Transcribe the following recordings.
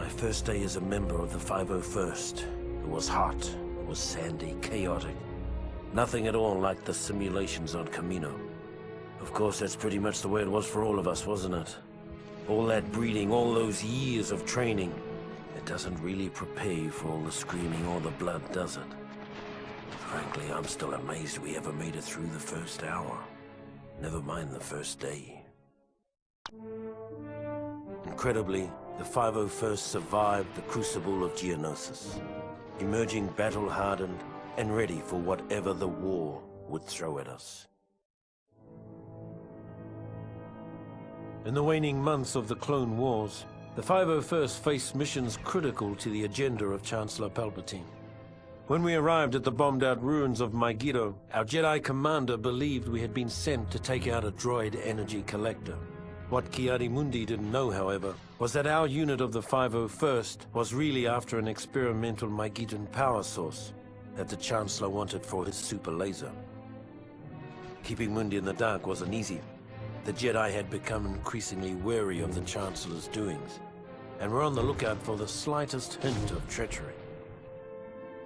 My first day as a member of the 501st. It was hot, it was sandy, chaotic. Nothing at all like the simulations on Camino. Of course, that's pretty much the way it was for all of us, wasn't it? All that breeding, all those years of training. It doesn't really prepare you for all the screaming or the blood, does it? Frankly, I'm still amazed we ever made it through the first hour. Never mind the first day. Incredibly, the 501st survived the crucible of Geonosis, emerging battle-hardened and ready for whatever the war would throw at us. In the waning months of the Clone Wars, the 501st faced missions critical to the agenda of Chancellor Palpatine. When we arrived at the bombed-out ruins of Megiddo, our Jedi commander believed we had been sent to take out a droid energy collector. What Ki-Adi-Mundi didn't know, however, was that our unit of the 501st was really after an experimental Megiddan power source that the Chancellor wanted for his super laser. Keeping Mundi in the dark wasn't easy. The Jedi had become increasingly wary of the Chancellor's doings, and were on the lookout for the slightest hint of treachery.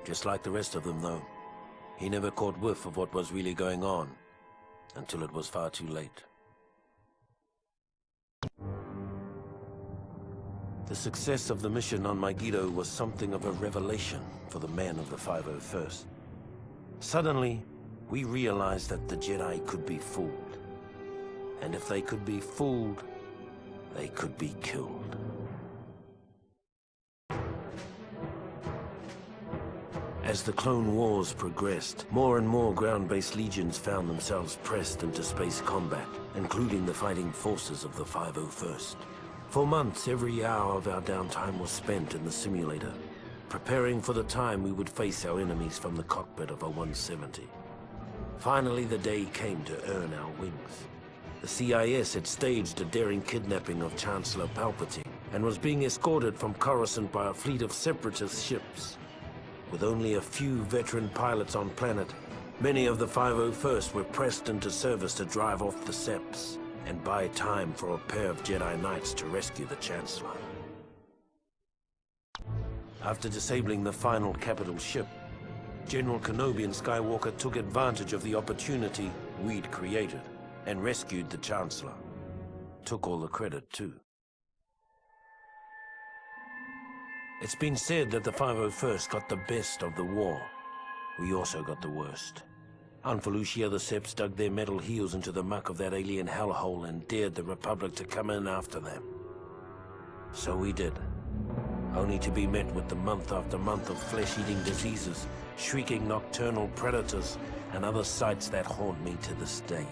Just like the rest of them, though, he never caught whiff of what was really going on, until it was far too late. The success of the mission on Megiddo was something of a revelation for the men of the 501st. Suddenly, we realized that the Jedi could be fooled. And if they could be fooled, they could be killed. As the Clone Wars progressed, more and more ground-based legions found themselves pressed into space combat, including the fighting forces of the 501st. For months, every hour of our downtime was spent in the simulator, preparing for the time we would face our enemies from the cockpit of a 170. Finally, the day came to earn our wings. The CIS had staged a daring kidnapping of Chancellor Palpatine, and was being escorted from Coruscant by a fleet of separatist ships. With only a few veteran pilots on planet, many of the 501st were pressed into service to drive off the Seps and buy time for a pair of Jedi Knights to rescue the Chancellor. After disabling the final capital ship, General Kenobi and Skywalker took advantage of the opportunity we'd created and rescued the Chancellor. Took all the credit, too. It's been said that the 501st got the best of the war. We also got the worst. On Felucia, the Seps dug their metal heels into the muck of that alien hellhole and dared the Republic to come in after them. So we did, only to be met with the month after month of flesh-eating diseases, shrieking nocturnal predators, and other sights that haunt me to this day.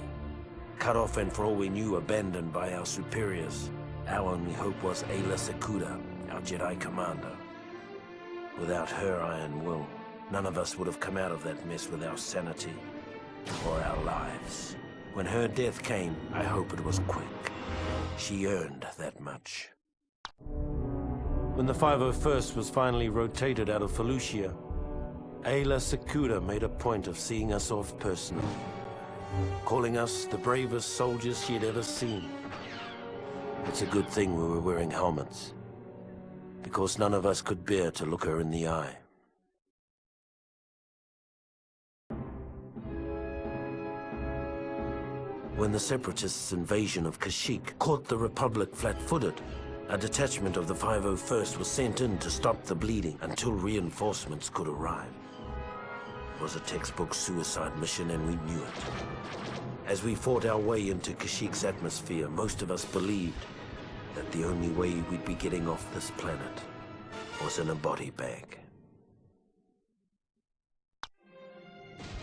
Cut off and for all we knew, abandoned by our superiors. Our only hope was Aayla Secura, our Jedi commander. Without her iron will, none of us would have come out of that mess with our sanity or our lives. When her death came, I hope it was quick. She earned that much. When the 501st was finally rotated out of Felucia, Aayla Secura made a point of seeing us off personally, calling us the bravest soldiers she had ever seen. It's a good thing we were wearing helmets, because none of us could bear to look her in the eye. When the Separatists' invasion of Kashyyyk caught the Republic flat-footed, a detachment of the 501st was sent in to stop the bleeding until reinforcements could arrive. It was a textbook suicide mission, and we knew it. As we fought our way into Kashyyyk's atmosphere, most of us believed that the only way we'd be getting off this planet was in a body bag.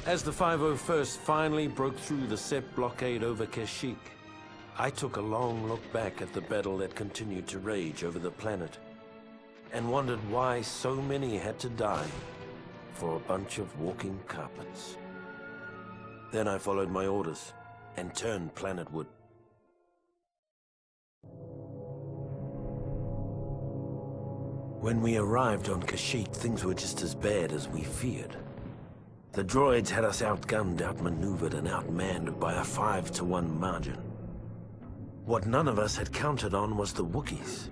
As the 501st finally broke through the Sept blockade over Kashyyyk, I took a long look back at the battle that continued to rage over the planet, and wondered why so many had to die for a bunch of walking carpets. Then I followed my orders and turned planetward. When we arrived on Kashyyyk, things were just as bad as we feared. The droids had us outgunned, outmaneuvered, and outmanned by a 5-to-1 margin. What none of us had counted on was the Wookiees.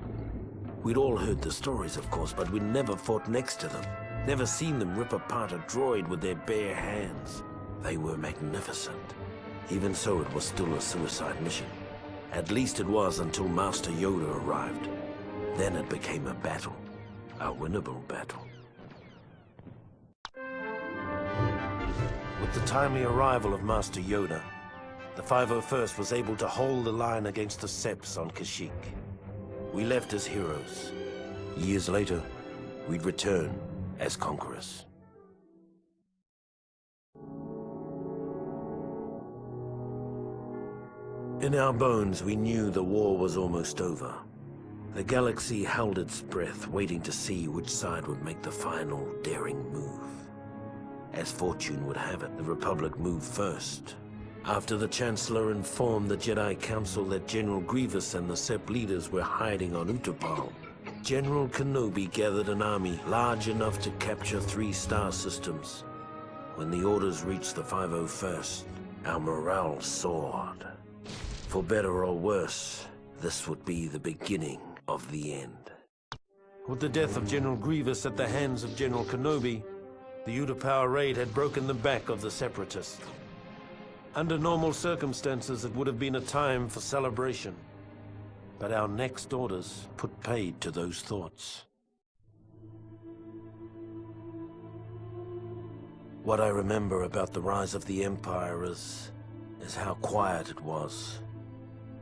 We'd all heard the stories, of course, but we'd never fought next to them. Never seen them rip apart a droid with their bare hands. They were magnificent. Even so, it was still a suicide mission. At least it was until Master Yoda arrived. Then it became a battle. A winnable battle. With the timely arrival of Master Yoda, the 501st was able to hold the line against the Seps on Kashyyyk. We left as heroes. Years later, we'd return as conquerors. In our bones, we knew the war was almost over. The galaxy held its breath, waiting to see which side would make the final, daring move. As fortune would have it, the Republic moved first. After the Chancellor informed the Jedi Council that General Grievous and the Sept leaders were hiding on Utapau, General Kenobi gathered an army large enough to capture 3 star systems. When the orders reached the 501st, our morale soared. For better or worse, this would be the beginning of the end. With the death of General Grievous at the hands of General Kenobi, the Utapau raid had broken the back of the Separatists. Under normal circumstances, it would have been a time for celebration. But our next orders put paid to those thoughts. What I remember about the rise of the Empire is how quiet it was.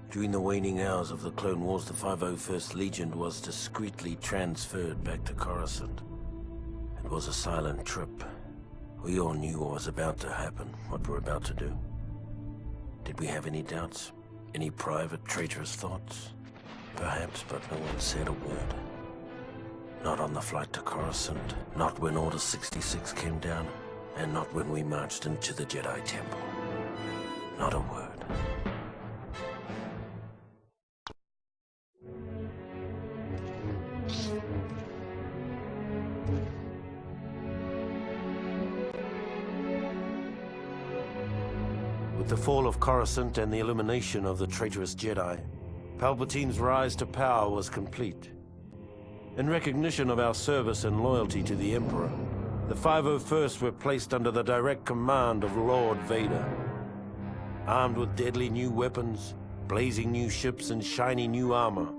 During the waning hours of the Clone Wars, the 501st Legion was discreetly transferred back to Coruscant. It was a silent trip. We all knew what was about to happen, what we're about to do. Did we have any doubts? Any private, traitorous thoughts? Perhaps, but no one said a word. Not on the flight to Coruscant, not when Order 66 came down, and not when we marched into the Jedi Temple. Not a word. With the fall of Coruscant and the elimination of the traitorous Jedi, Palpatine's rise to power was complete. In recognition of our service and loyalty to the Emperor, the 501st were placed under the direct command of Lord Vader. Armed with deadly new weapons, blazing new ships, and shiny new armor,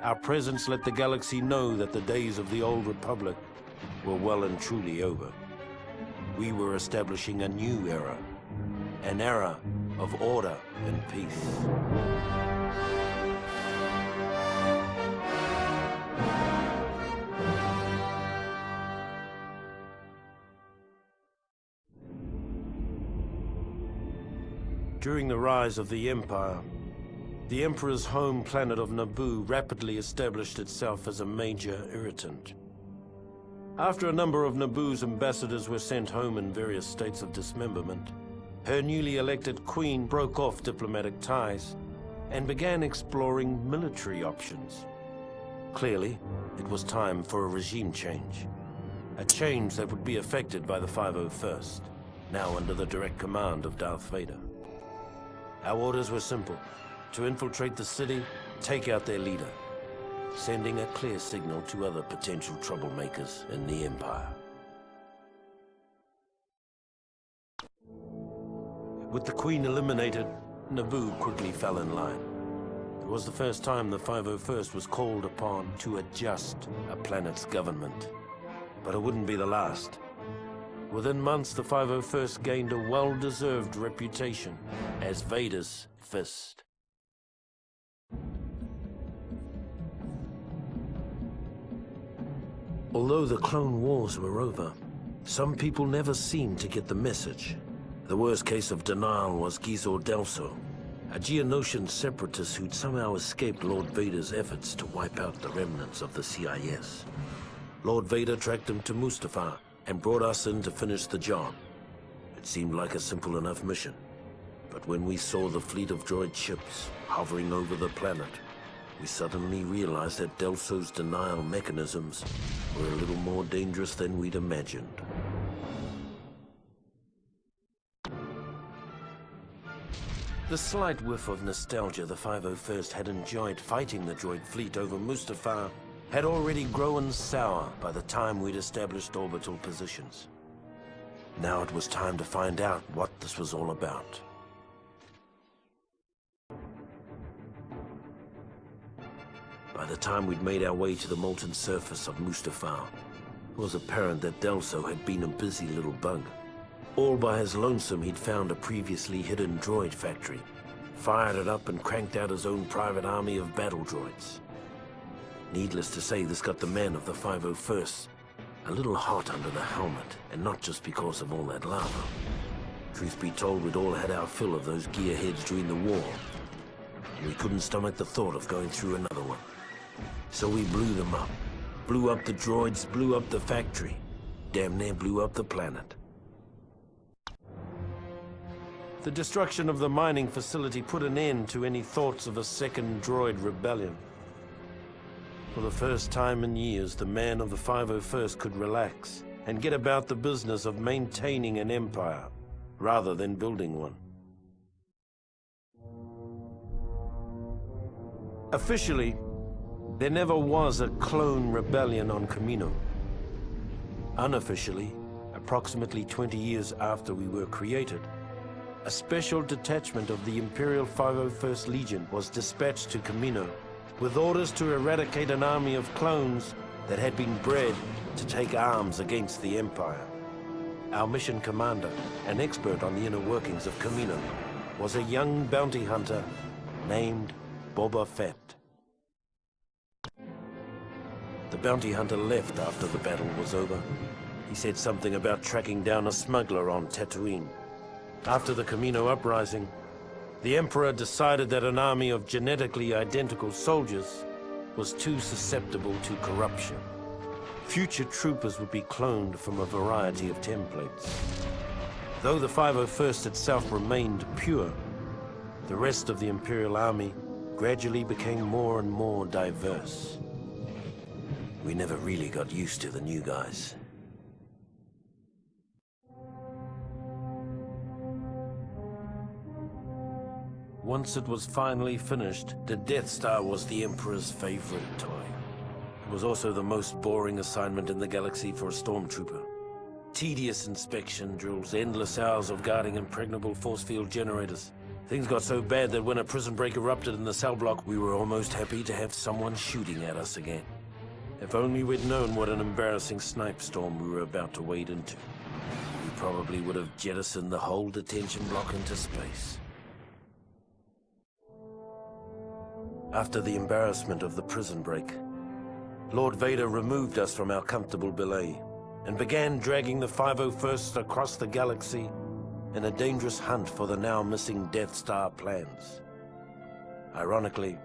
our presence let the galaxy know that the days of the old Republic were well and truly over. We were establishing a new era. An era of order and peace. During the rise of the Empire, the Emperor's home planet of Naboo rapidly established itself as a major irritant. After a number of Naboo's ambassadors were sent home in various states of dismemberment, her newly elected queen broke off diplomatic ties and began exploring military options. Clearly, it was time for a regime change. A change that would be effected by the 501st, now under the direct command of Darth Vader. Our orders were simple: to infiltrate the city, take out their leader, sending a clear signal to other potential troublemakers in the Empire. With the Queen eliminated, Naboo quickly fell in line. It was the first time the 501st was called upon to adjust a planet's government. But it wouldn't be the last. Within months, the 501st gained a well-deserved reputation as Vader's fist. Although the Clone Wars were over, some people never seemed to get the message. The worst case of denial was Gizor Delso, a Geonosian separatist who'd somehow escaped Lord Vader's efforts to wipe out the remnants of the CIS. Lord Vader tracked him to Mustafar and brought us in to finish the job. It seemed like a simple enough mission, but when we saw the fleet of droid ships hovering over the planet, we suddenly realized that Delso's denial mechanisms were a little more dangerous than we'd imagined. The slight whiff of nostalgia the 501st had enjoyed fighting the droid fleet over Mustafar had already grown sour by the time we'd established orbital positions. Now it was time to find out what this was all about. By the time we'd made our way to the molten surface of Mustafar, it was apparent that Delso had been a busy little bug. All by his lonesome, he'd found a previously hidden droid factory, fired it up and cranked out his own private army of battle droids. Needless to say, this got the men of the 501st a little hot under the helmet, and not just because of all that lava. Truth be told, we'd all had our fill of those gearheads during the war, and we couldn't stomach the thought of going through another one. So we blew them up. Blew up the droids, blew up the factory. Damn near blew up the planet. The destruction of the mining facility put an end to any thoughts of a second droid rebellion. For the first time in years, the men of the 501st could relax and get about the business of maintaining an empire, rather than building one. Officially, there never was a clone rebellion on Kamino. Unofficially, approximately 20 years after we were created, a special detachment of the Imperial 501st Legion was dispatched to Kamino with orders to eradicate an army of clones that had been bred to take arms against the Empire. Our mission commander, an expert on the inner workings of Kamino, was a young bounty hunter named Boba Fett. The bounty hunter left after the battle was over. He said something about tracking down a smuggler on Tatooine. After the Kamino uprising, the Emperor decided that an army of genetically identical soldiers was too susceptible to corruption. Future troopers would be cloned from a variety of templates. Though the 501st itself remained pure, the rest of the Imperial Army gradually became more and more diverse. We never really got used to the new guys. Once it was finally finished, the Death Star was the Emperor's favorite toy. It was also the most boring assignment in the galaxy for a stormtrooper. Tedious inspection drills, endless hours of guarding impregnable force field generators. Things got so bad that when a prison break erupted in the cell block, we were almost happy to have someone shooting at us again. If only we'd known what an embarrassing snipe storm we were about to wade into. We probably would have jettisoned the whole detention block into space. After the embarrassment of the prison break, Lord Vader removed us from our comfortable belay and began dragging the 501st across the galaxy in a dangerous hunt for the now missing Death Star plans. Ironically,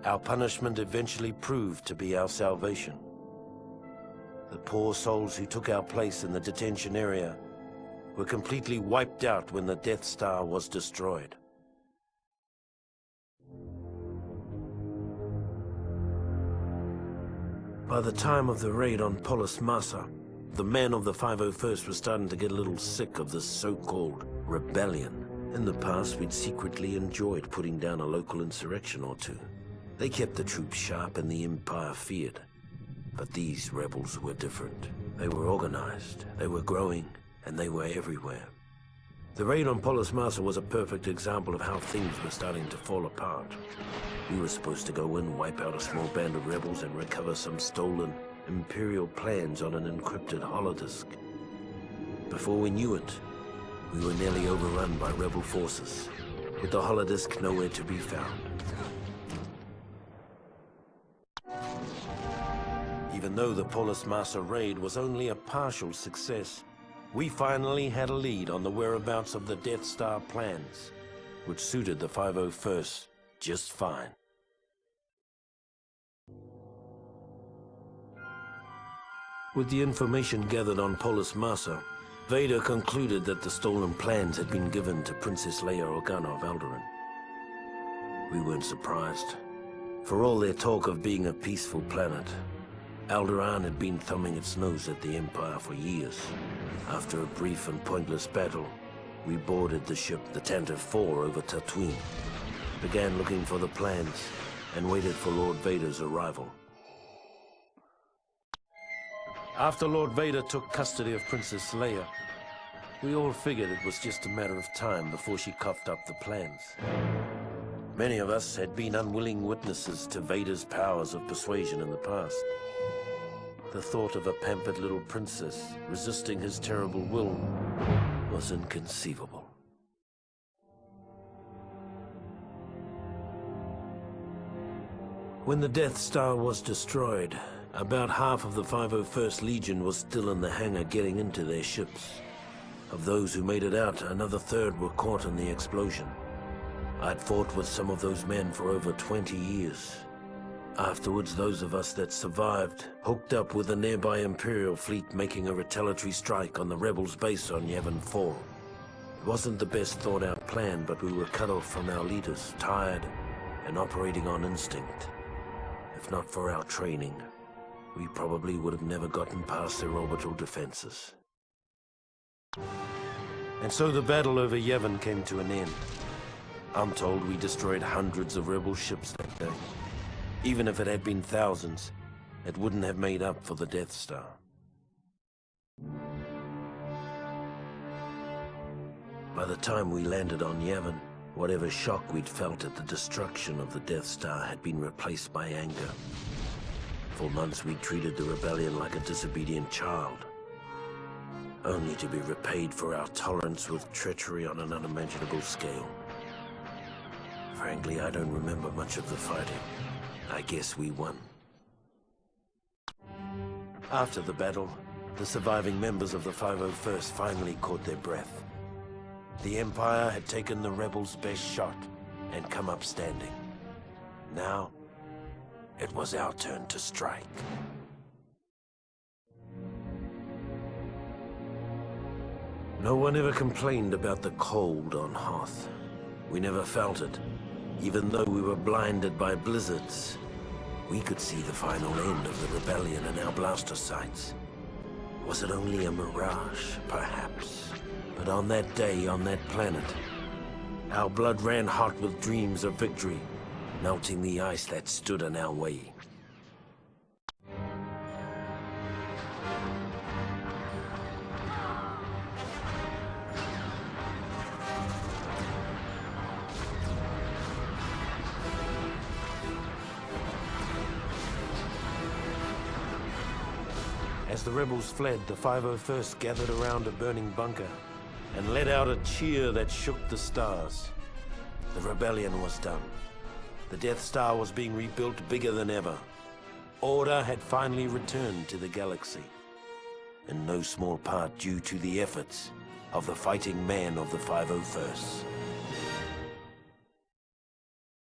our punishment eventually proved to be our salvation. The poor souls who took our place in the detention area were completely wiped out when the Death Star was destroyed. By the time of the raid on Polis Massa, the men of the 501st were starting to get a little sick of this so-called rebellion. In the past, we'd secretly enjoyed putting down a local insurrection or two. They kept the troops sharp and the Empire feared. But these rebels were different. They were organized, they were growing, and they were everywhere. The raid on Polis Massa was a perfect example of how things were starting to fall apart. We were supposed to go in, wipe out a small band of rebels, and recover some stolen Imperial plans on an encrypted holodisk. Before we knew it, we were nearly overrun by rebel forces, with the holodisk nowhere to be found. Even though the Polis Massa raid was only a partial success, we finally had a lead on the whereabouts of the Death Star plans, which suited the 501st just fine. With the information gathered on Polis Massa, Vader concluded that the stolen plans had been given to Princess Leia Organa of Alderaan. We weren't surprised. For all their talk of being a peaceful planet, Alderaan had been thumbing its nose at the Empire for years. After a brief and pointless battle, we boarded the ship, the Tantive 4, over Tatooine, began looking for the plans, and waited for Lord Vader's arrival. After Lord Vader took custody of Princess Leia, we all figured it was just a matter of time before she coughed up the plans. Many of us had been unwilling witnesses to Vader's powers of persuasion in the past. The thought of a pampered little princess resisting his terrible will was inconceivable. When the Death Star was destroyed, about half of the 501st Legion was still in the hangar getting into their ships. Of those who made it out, another third were caught in the explosion. I'd fought with some of those men for over 20 years. Afterwards, those of us that survived hooked up with a nearby Imperial fleet making a retaliatory strike on the Rebels' base on Yavin 4. It wasn't the best thought-out plan, but we were cut off from our leaders, tired, and operating on instinct. If not for our training, we probably would have never gotten past their orbital defenses. And so the battle over Yavin came to an end. I'm told we destroyed hundreds of Rebel ships that day. Even if it had been thousands, it wouldn't have made up for the Death Star. By the time we landed on Yavin, whatever shock we'd felt at the destruction of the Death Star had been replaced by anger. For months we treated the rebellion like a disobedient child, only to be repaid for our tolerance with treachery on an unimaginable scale. Frankly, I don't remember much of the fighting. I guess we won. After the battle, the surviving members of the 501st finally caught their breath. The Empire had taken the Rebels' best shot and come up standing. Now, it was our turn to strike. No one ever complained about the cold on Hoth. We never felt it. Even though we were blinded by blizzards, we could see the final end of the rebellion in our blaster sights. Was it only a mirage? Perhaps. But on that day, on that planet, our blood ran hot with dreams of victory, melting the ice that stood in our way. As the rebels fled, the 501st gathered around a burning bunker and let out a cheer that shook the stars. The rebellion was done. The Death Star was being rebuilt bigger than ever. Order had finally returned to the galaxy, in no small part due to the efforts of the fighting men of the 501st.